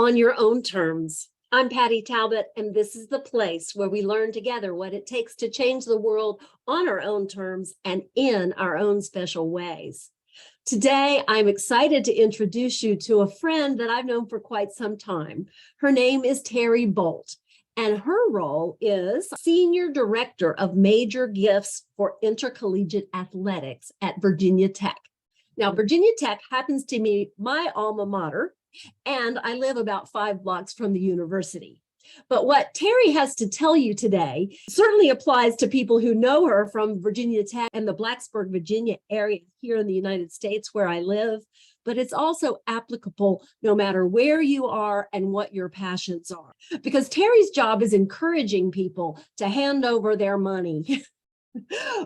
on your own terms. I'm Patty Talbot, and this is the place where we learn together what it takes to change the world on our own terms and in our own special ways. Today, I'm excited to introduce you to a friend that I've known for quite some time. Her name is Terry Bolt, and her role is Senior Director of Major Gifts for Intercollegiate Athletics at Virginia Tech. Now, Virginia Tech happens to be my alma mater, and I live about 5 blocks from the university. But what Terry has to tell you today certainly applies to people who know her from Virginia Tech and the Blacksburg, Virginia area here in the United States where I live, but it's also applicable no matter where you are and what your passions are. Because Terry's job is encouraging people to hand over their money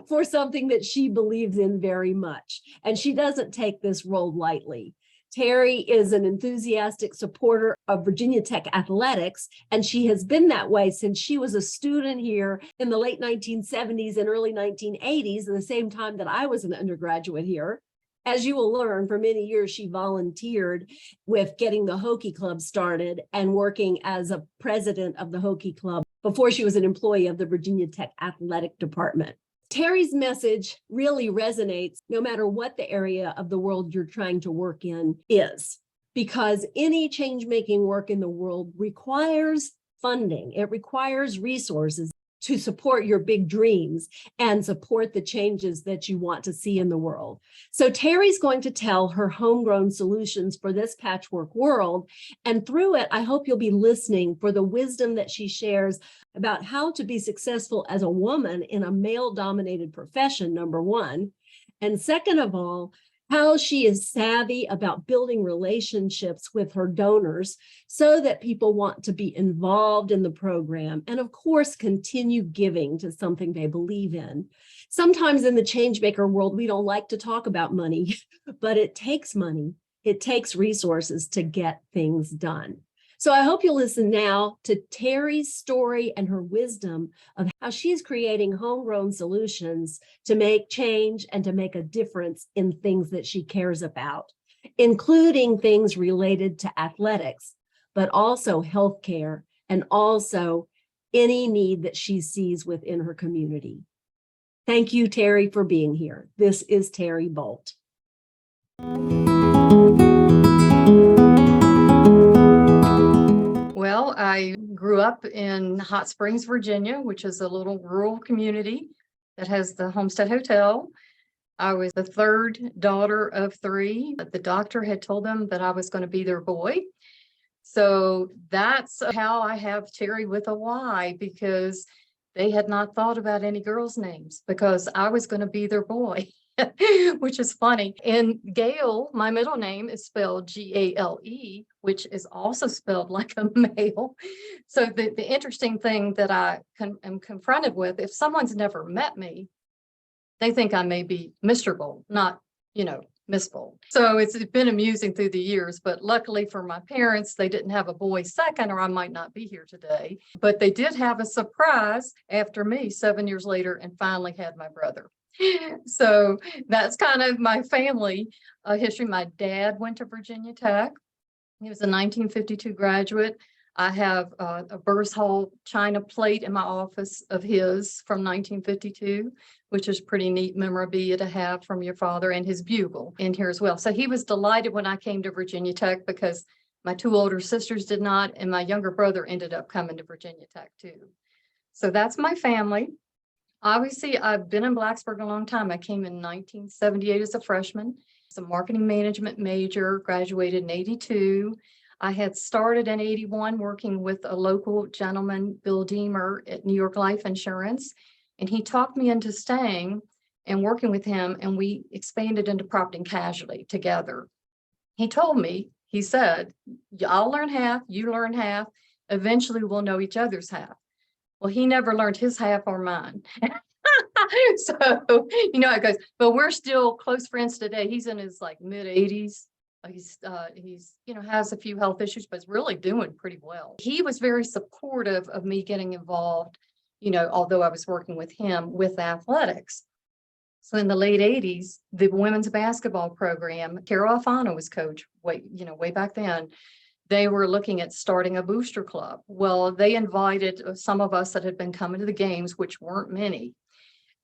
for something that she believes in very much. And she doesn't take this role lightly. Terry is an enthusiastic supporter of Virginia Tech athletics, and she has been that way since she was a student here in the late 1970s and early 1980s, at the same time that I was an undergraduate here. As you will learn, for many years, she volunteered with getting the hockey club started and working as a president of the hockey club before she was an employee of the Virginia Tech athletic department. Terry's message really resonates no matter what the area of the world you're trying to work in is, because any change-making work in the world requires funding. It requires resources to support your big dreams and support the changes that you want to see in the world. So Terry's going to tell her homegrown solutions for this patchwork world. And through it, I hope you'll be listening for the wisdom that she shares about how to be successful as a woman in a male-dominated profession, number one. And second of all, how she is savvy about building relationships with her donors so that people want to be involved in the program and, of course, continue giving to something they believe in. Sometimes in the changemaker world, we don't like to talk about money, but it takes money. It takes resources to get things done. So I hope you'll listen now to Terry's story and her wisdom of how she's creating homegrown solutions to make change and to make a difference in things that she cares about, including things related to athletics, but also healthcare and also any need that she sees within her community. Thank you, Terry, for being here. This is Terry Bolt. Well, I grew up in Hot Springs, Virginia, which is a little rural community that has the Homestead Hotel. I was the third daughter of 3. The doctor had told them that I was going to be their boy. So that's how I have Terry with a Y, because they had not thought about any girls' names because I was going to be their boy. Which is funny. And Gail, my middle name, is spelled Gale, which is also spelled like a male. So the interesting thing that I am confronted with, if someone's never met me, they think I may be Mr. Bolt, not, Miss Bolt. So it's been amusing through the years, but luckily for my parents, they didn't have a boy second, or I might not be here today. But they did have a surprise after me 7 years later and finally had my brother. So that's kind of my family history. My dad went to Virginia Tech. He was a 1952 graduate. I have a Burrs Hall china plate in my office of his from 1952, which is pretty neat memorabilia to have from your father, and his bugle in here as well. So he was delighted when I came to Virginia Tech because my 2 older sisters did not, and my younger brother ended up coming to Virginia Tech too. So that's my family. Obviously, I've been in Blacksburg a long time. I came in 1978 as a freshman. As a marketing management major, graduated in 82. I had started in 81 working with a local gentleman, Bill Deemer, at New York Life Insurance. And he talked me into staying and working with him, and we expanded into property and casualty together. He told me, he said, I'll learn half, you learn half. Eventually, we'll know each other's half. Well, he never learned his half or mine. So, it goes, but we're still close friends today. He's in his mid 80s. He's has a few health issues, but is really doing pretty well. He was very supportive of me getting involved, although I was working with him with athletics. So in the late 80s, the women's basketball program, Carol Alfano was coach way back then. they were looking at starting a booster club. Well, they invited some of us that had been coming to the games, which weren't many.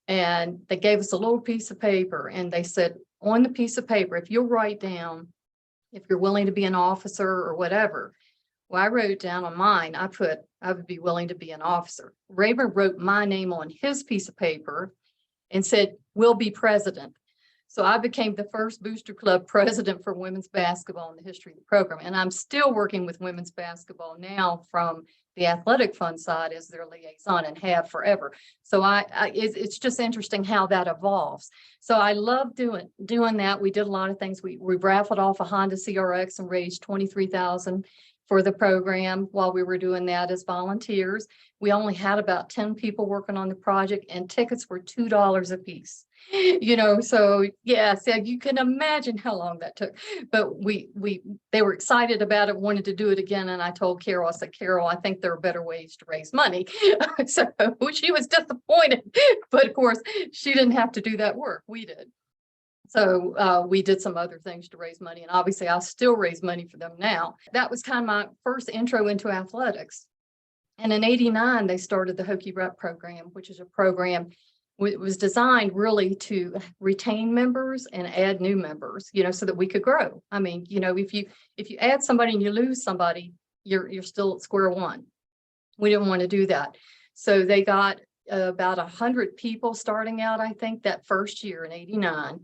And they gave us a little piece of paper and they said, on the piece of paper, if you'll write down if you're willing to be an officer or whatever. Well, I wrote down on mine, I put, I would be willing to be an officer. Rayburn wrote my name on his piece of paper and said, we'll be president. So I became the first booster club president for women's basketball in the history of the program. And I'm still working with women's basketball now from the athletic fund side as their liaison and have forever. So it's just interesting how that evolves. So I love doing that. We did a lot of things. We raffled off a Honda CRX and raised $23,000 for the program while we were doing that as volunteers. We only had about 10 people working on the project and tickets were $2 a piece. So yeah, so you can imagine how long that took. But they were excited about it, wanted to do it again. And I told Carol, I said, Carol, I think there are better ways to raise money. So she was disappointed, but of course she didn't have to do that work. We did. So we did some other things to raise money, and obviously I still raise money for them now. That was kind of my first intro into athletics. And in '89, they started the Hokie Rep program, which is a program it was designed really to retain members and add new members, so that we could grow. I mean, if you add somebody and you lose somebody, you're still at square one. We didn't want to do that. So they got about 100 people starting out, I think, that first year in '89.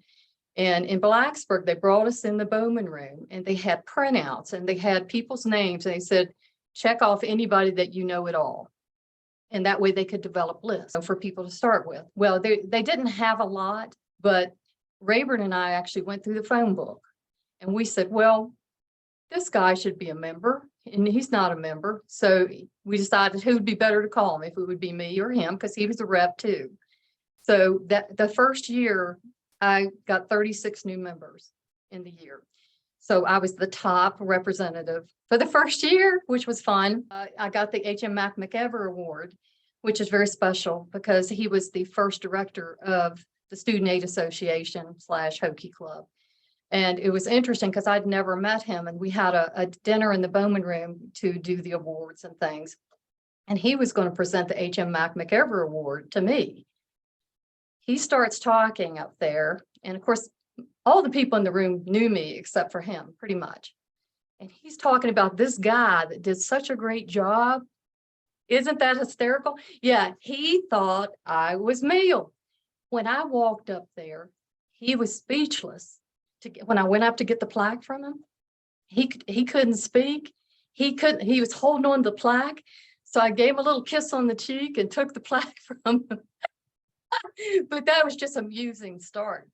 And in Blacksburg, they brought us in the Bowman room and they had printouts and they had people's names. And they said, check off anybody that you know at all. And that way they could develop lists for people to start with. Well, they didn't have a lot, but Rayburn and I actually went through the phone book and we said, well, this guy should be a member and he's not a member. So we decided who would be better to call him, if it would be me or him, because he was a rep too. So that the first year, I got 36 new members in the year. So I was the top representative for the first year, which was fun. I got the H.M. Mac McEver Award, which is very special because he was the first director of the Student Aid Association / Hokie Club. And it was interesting because I'd never met him. And we had a dinner in the Bowman room to do the awards and things. And he was going to present the H.M. Mac McEver Award to me. He starts talking up there. And of course, all the people in the room knew me except for him, pretty much. And he's talking about this guy that did such a great job. Isn't that hysterical? Yeah, he thought I was male. When I walked up there, he was speechless. When I went up to get the plaque from him, he couldn't speak. He was holding on to the plaque. So I gave him a little kiss on the cheek and took the plaque from him. But that was just an amusing start.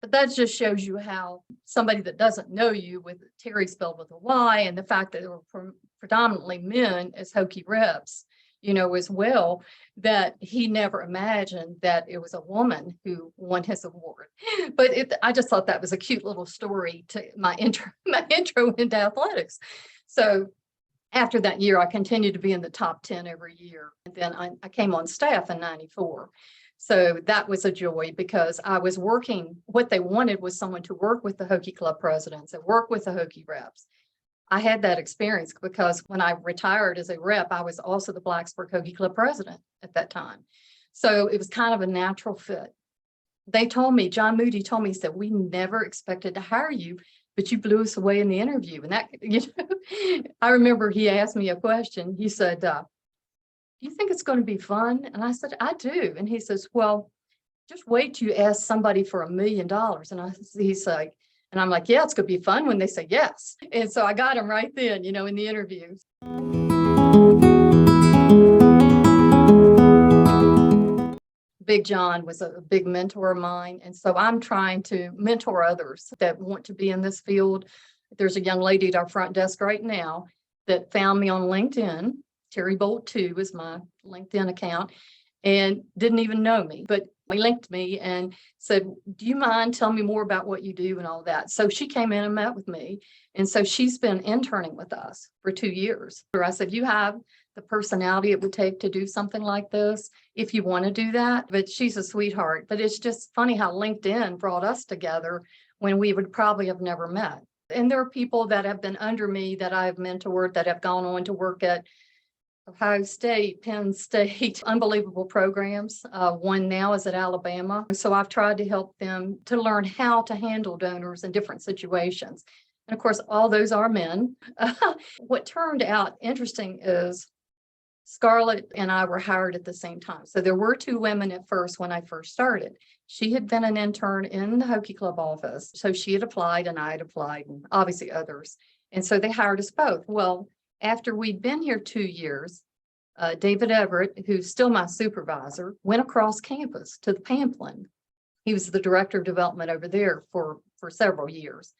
But that just shows you how somebody that doesn't know you, with Terry spelled with a Y, and the fact that there were predominantly men as Hokie reps, as well, that he never imagined that it was a woman who won his award. But I just thought that was a cute little story to my intro into athletics. So after that year, I continued to be in the top 10 every year. And then I came on staff in '94. So that was a joy because I was working, what they wanted was someone to work with the Hokie Club presidents and work with the Hokie reps. I had that experience because when I retired as a rep, I was also the Blacksburg Hokie Club president at that time. So it was kind of a natural fit. They told me, John Moody told me, he said, we never expected to hire you, but you blew us away in the interview. And that, I remember he asked me a question. He said, do you think it's going to be fun? And I said, I do. And he says, well, just wait till you ask somebody for $1 million. And he's like, and I'm like, yeah, it's going to be fun when they say yes. And so I got him right then, in the interview. Big John was a big mentor of mine. And so I'm trying to mentor others that want to be in this field. There's a young lady at our front desk right now that found me on LinkedIn. Terry Bolt 2 was my LinkedIn account and didn't even know me, but he linked me and said, do you mind telling me more about what you do and all that? So she came in and met with me. And so she's been interning with us for 2 years. I said, you have the personality it would take to do something like this if you want to do that. But she's a sweetheart. But it's just funny how LinkedIn brought us together when we would probably have never met. And there are people that have been under me that I've mentored that have gone on to work at Ohio State, Penn State, unbelievable programs. One now is at Alabama. So I've tried to help them to learn how to handle donors in different situations. And of course, all those are men. What turned out interesting is Scarlett and I were hired at the same time. So there were two women at first when I first started. She had been an intern in the Hockey Club office. So she had applied and I had applied, and obviously others. And so they hired us both. Well, after we'd been here 2 years, David Everett, who's still my supervisor, went across campus to the Pamplin. He was the director of development over there for several years.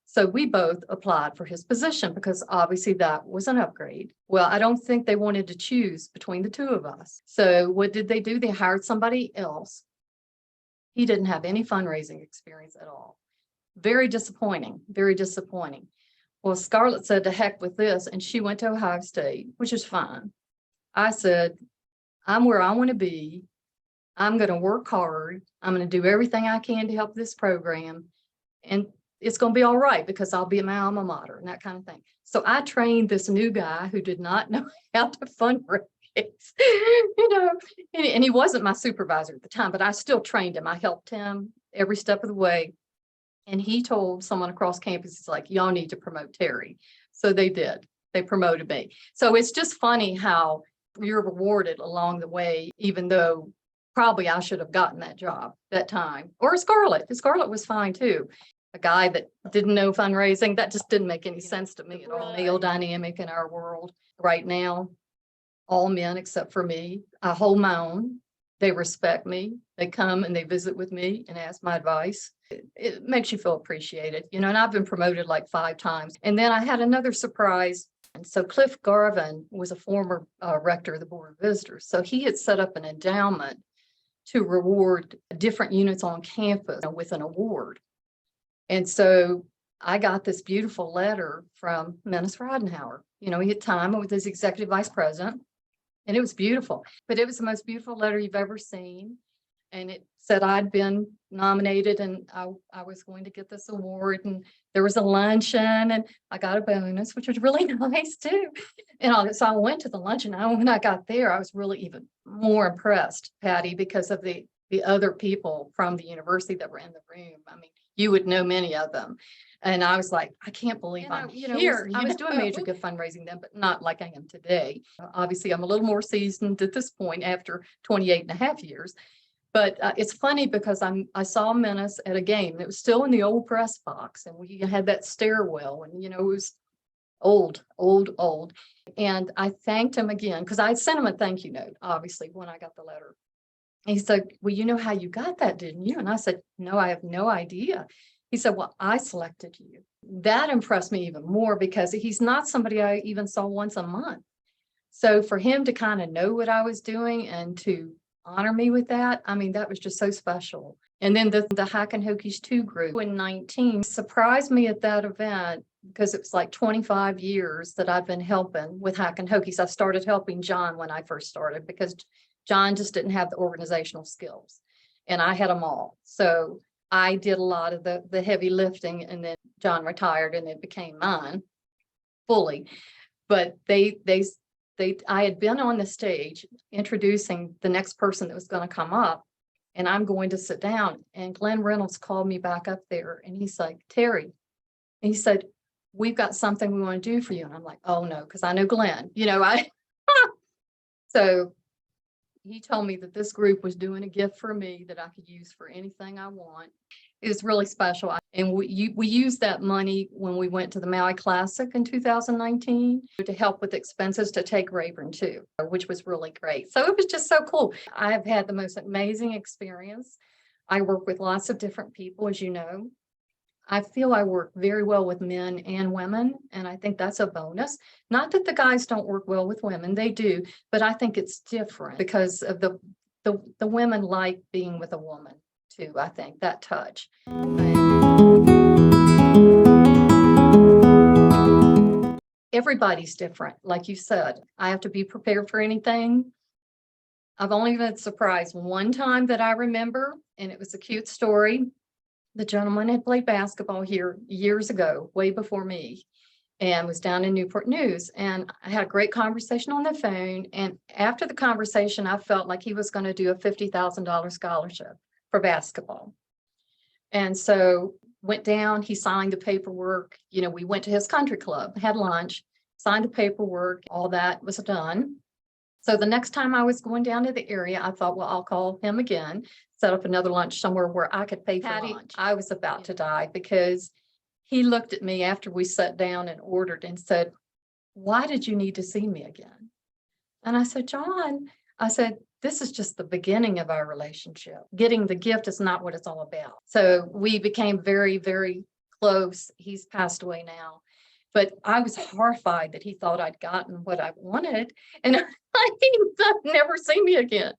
So we both applied for his position because obviously that was an upgrade. Well, I don't think they wanted to choose between the two of us. So what did they do? They hired somebody else. He didn't have any fundraising experience at all. Very disappointing, very disappointing. Well, Scarlett said to heck with this, and she went to Ohio State, which is fine. I said, I'm where I want to be. I'm going to work hard. I'm going to do everything I can to help this program. And it's going to be all right because I'll be at my alma mater and that kind of thing. So I trained this new guy who did not know how to fundraise, and he wasn't my supervisor at the time, but I still trained him. I helped him every step of the way. And he told someone across campus, he's like, y'all need to promote Terry. So they did. They promoted me. So it's just funny how you're rewarded along the way, even though probably I should have gotten that job that time. Or Scarlett. Scarlett was fine too. A guy that didn't know fundraising, that just didn't make any sense to me at all. Male dynamic in our world right now, all men except for me. I hold my own. They respect me. They come and they visit with me and ask my advice. It makes you feel appreciated, and I've been promoted like 5 times. And then I had another surprise. And so Cliff Garvin was a former rector of the Board of Visitors. So he had set up an endowment to reward different units on campus with an award. And so I got this beautiful letter from Menace Ridenhour. He had time with his executive vice president, and it was beautiful. But it was the most beautiful letter you've ever seen. And it said I'd been nominated and I was going to get this award. And there was a luncheon and I got a bonus, which was really nice too. And so I went to the luncheon. When I got there, I was really even more impressed, Patty, because of the other people from the university that were in the room. I mean, you would know many of them. And I was like, I can't believe I'm here. I was doing major good fundraising then, but not like I am today. Obviously, I'm a little more seasoned at this point after 28 and a half years. But it's funny because I saw Menace at a game. It was still in the old press box, and we had that stairwell, and it was old. And I thanked him again because I sent him a thank you note, obviously, when I got the letter. And he said, well, you know how you got that, didn't you? And I said, no, I have no idea. He said, well, I selected you. That impressed me even more because he's not somebody I even saw once a month. So for him to kind of know what I was doing and to honor me with that, I mean, that was just so special. And then the Hack and Hokies 2 group in 19 surprised me at that event because it was like 25 years that I've been helping with Hack and Hokies. I started helping John when I first started because John just didn't have the organizational skills and I had them all. So I did a lot of the heavy lifting, and then John retired and it became mine fully. But I had been on the stage introducing the next person that was going to come up, and I'm going to sit down. And Glenn Reynolds called me back up there and he's like, Terry, and he said, we've got something we want to do for you. And I'm like, oh no, because I know Glenn, so he told me that this group was doing a gift for me that I could use for anything I want. It was really special. And we used that money when we went to the Maui Classic in 2019 to help with expenses to take Rayburn too, which was really great. So it was just so cool. I have had the most amazing experience. I work with lots of different people, as you know. I feel I work very well with men and women, and I think that's a bonus. Not that the guys don't work well with women, they do, but I think it's different because of the women like being with a woman too, I think, that touch. Everybody's different, like you said. I have to be prepared for anything. I've only been surprised one time that I remember, and it was a cute story. The gentleman had played basketball here years ago, way before me, and was down in Newport News. And I had a great conversation on the phone. And after the conversation, I felt like he was going to do a $50,000 scholarship for basketball. And so went down, he signed the paperwork. We went to his country club, had lunch, signed the paperwork, all that was done. So the next time I was going down to the area, I thought, well, I'll call him again, set up another lunch somewhere where I could pay for lunch. I was about to die because he looked at me after we sat down and ordered and said, "Why did you need to see me again?" And I said, "John," I said, "this is just the beginning of our relationship. Getting the gift is not what it's all about." So we became very, very close. He's passed away now. But I was horrified that he thought I'd gotten what I wanted, and he never see me again.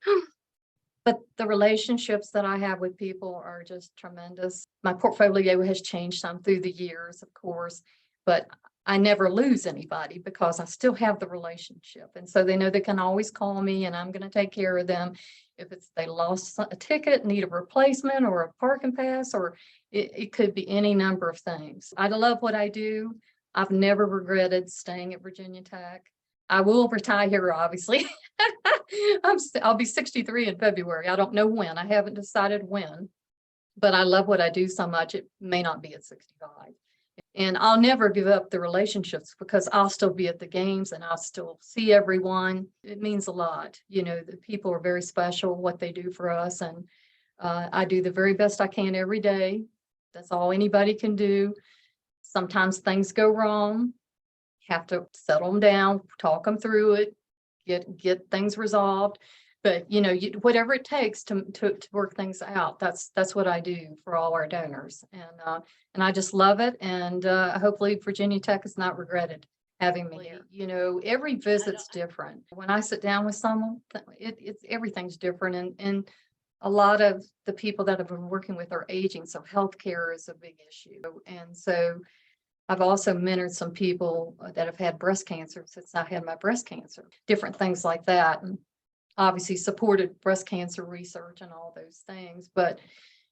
But the relationships that I have with people are just tremendous. My portfolio has changed some through the years, of course, but I never lose anybody because I still have the relationship. And so they know they can always call me and I'm going to take care of them. If they lost a ticket, need a replacement or a parking pass, or it could be any number of things. I love what I do. I've never regretted staying at Virginia Tech. I will retire here, obviously. I'll be 63 in February. I don't know when. I haven't decided when, but I love what I do so much. It may not be at 65. And I'll never give up the relationships because I'll still be at the games and I'll still see everyone. It means a lot. The people are very special, what they do for us. And I do the very best I can every day. That's all anybody can do. Sometimes things go wrong, have to settle them down, talk them through it, get things resolved. But whatever it takes to work things out, that's what I do for all our donors, and I just love it. And hopefully Virginia Tech is not regretted having me here. Every visit's different. When I sit down with someone, it's everything's different, and a lot of the people that I've been working with are aging, so healthcare is a big issue. And so I've also mentored some people that have had breast cancer since I had my breast cancer, different things like that. And obviously supported breast cancer research and all those things. But,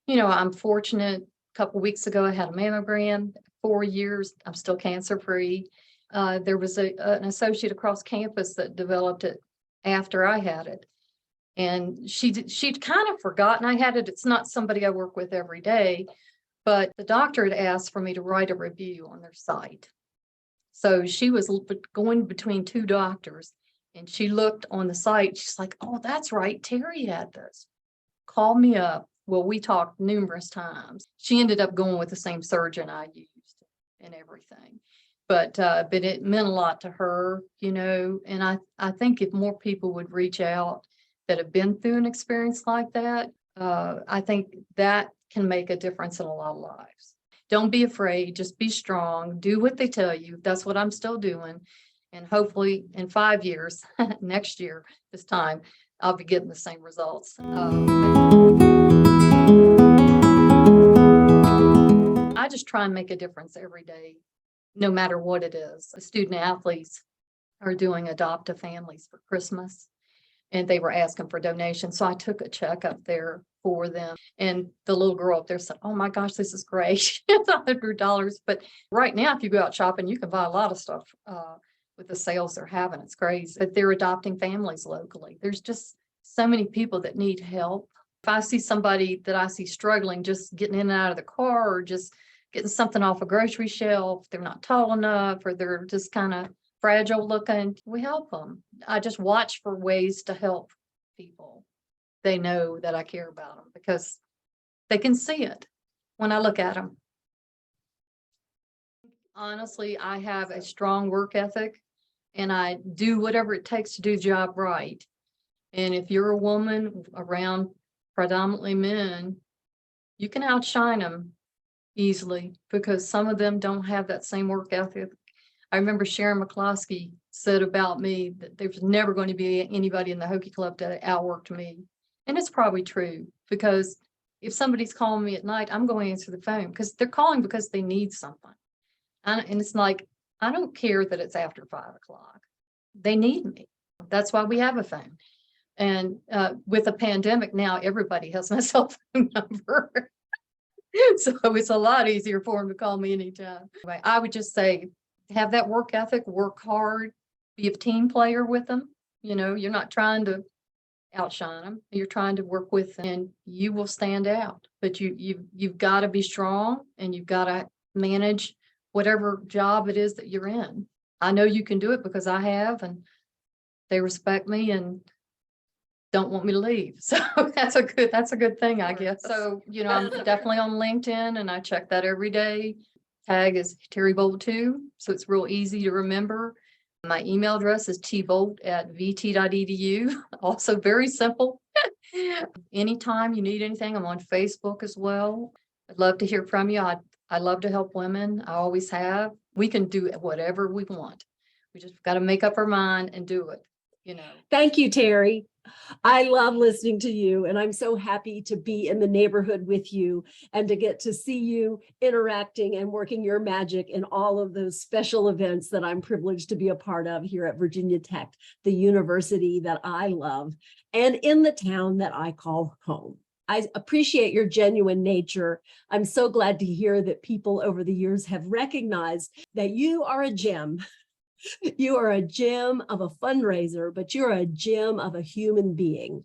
I'm fortunate. A couple of weeks ago, I had a mammogram, 4 years. I'm still cancer free. There was an associate across campus that developed it after I had it. And she'd kind of forgotten I had it. It's not somebody I work with every day, but the doctor had asked for me to write a review on their site. So she was going between two doctors and she looked on the site. She's like, "Oh, that's right. Terry had this. Call me up." Well, we talked numerous times. She ended up going with the same surgeon I used and everything. But it meant a lot to her, and I think if more people would reach out that have been through an experience like that, I think that can make a difference in a lot of lives. Don't be afraid, just be strong, do what they tell you. That's what I'm still doing. And hopefully in 5 years, next year, this time, I'll be getting the same results. I just try and make a difference every day, no matter what it is. The student athletes are doing adoptive families for Christmas, and they were asking for donations. So I took a check up there for them. And the little girl up there said, "Oh my gosh, this is great." It's $100. But right now, if you go out shopping, you can buy a lot of stuff with the sales they're having. It's crazy. But they're adopting families locally. There's just so many people that need help. If I see somebody that I see struggling, just getting in and out of the car or just getting something off a grocery shelf, they're not tall enough or they're just kind of fragile looking, we help them. I just watch for ways to help people. They know that I care about them because they can see it when I look at them. Honestly, I have a strong work ethic and I do whatever it takes to do the job right. And if you're a woman around predominantly men, you can outshine them easily because some of them don't have that same work ethic. I remember Sharon McCloskey said about me that there's never going to be anybody in the Hokie Club that outworked me. And it's probably true because if somebody's calling me at night, I'm going to answer the phone because they're calling because they need something. And it's like, I don't care that it's after 5 o'clock. They need me. That's why we have a phone. And with the pandemic now, everybody has my cell phone number. So it's a lot easier for them to call me anytime. Anyway, I would just say, have that work ethic, work hard, be a team player with them. You're not trying to outshine them. You're trying to work with them, and you will stand out. But you've got to be strong, and you've got to manage whatever job it is that you're in. I know you can do it because I have, and they respect me and don't want me to leave. So that's a good thing, I guess. So, I'm definitely on LinkedIn, and I check that every day. Tag is Terry Bolt 2. So it's real easy to remember. My email address is tbolt@vt.edu. Also very simple. Anytime you need anything, I'm on Facebook as well. I'd love to hear from you. I love to help women. I always have. We can do whatever we want. We just got to make up our mind and do it. Thank you, Terry. I love listening to you, and I'm so happy to be in the neighborhood with you and to get to see you interacting and working your magic in all of those special events that I'm privileged to be a part of here at Virginia Tech, the university that I love, and in the town that I call home. I appreciate your genuine nature. I'm so glad to hear that people over the years have recognized that you are a gem. You are a gem of a fundraiser, but you're a gem of a human being.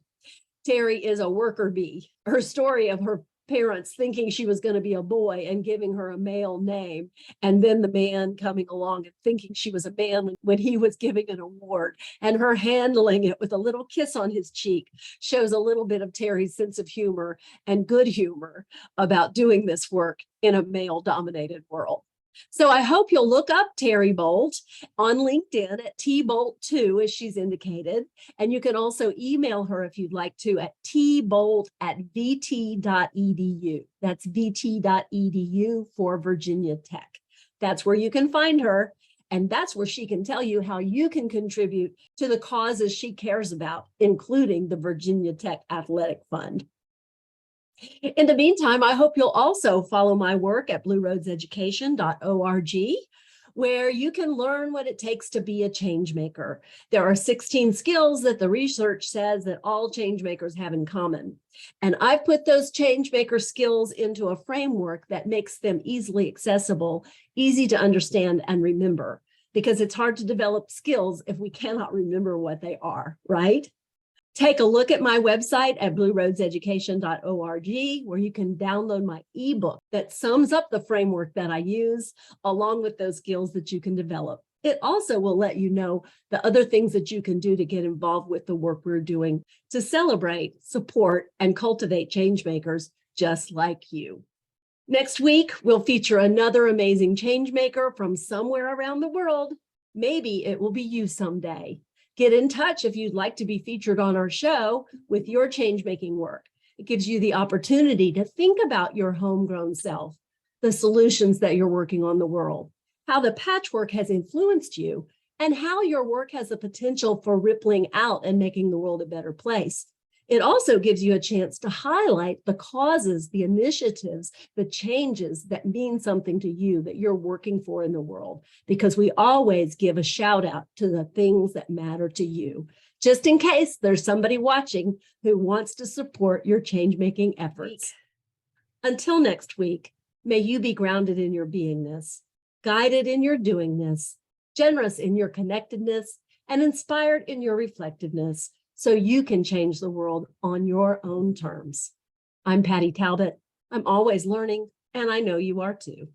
Terry is a worker bee. Her story of her parents thinking she was going to be a boy and giving her a male name, and then the man coming along and thinking she was a man when he was giving an award, and her handling it with a little kiss on his cheek shows a little bit of Terry's sense of humor and good humor about doing this work in a male-dominated world. So I hope you'll look up Terry Bolt on LinkedIn at tbolt2, as she's indicated. And you can also email her if you'd like to at tbolt@vt.edu. That's vt.edu for Virginia Tech. That's where you can find her. And that's where she can tell you how you can contribute to the causes she cares about, including the Virginia Tech Athletic Fund. In the meantime, I hope you'll also follow my work at blueroadseducation.org, where you can learn what it takes to be a change maker. There are 16 skills that the research says that all change makers have in common. And I've put those change maker skills into a framework that makes them easily accessible, easy to understand and remember, because it's hard to develop skills if we cannot remember what they are, right? Take a look at my website at blueroadseducation.org, where you can download my ebook that sums up the framework that I use, along with those skills that you can develop. It also will let you know the other things that you can do to get involved with the work we're doing to celebrate, support, and cultivate change makers just like you. Next week, we'll feature another amazing change maker from somewhere around the world. Maybe it will be you someday. Get in touch if you'd like to be featured on our show with your change-making work. It gives you the opportunity to think about your homegrown self, the solutions that you're working on the world, how the patchwork has influenced you, and how your work has the potential for rippling out and making the world a better place. It also gives you a chance to highlight the causes, the initiatives, the changes that mean something to you that you're working for in the world, because we always give a shout out to the things that matter to you, just in case there's somebody watching who wants to support your change-making efforts. Until next week, may you be grounded in your beingness, guided in your doingness, generous in your connectedness, and inspired in your reflectiveness, so you can change the world on your own terms. I'm Patty Talbot. I'm always learning, and I know you are too.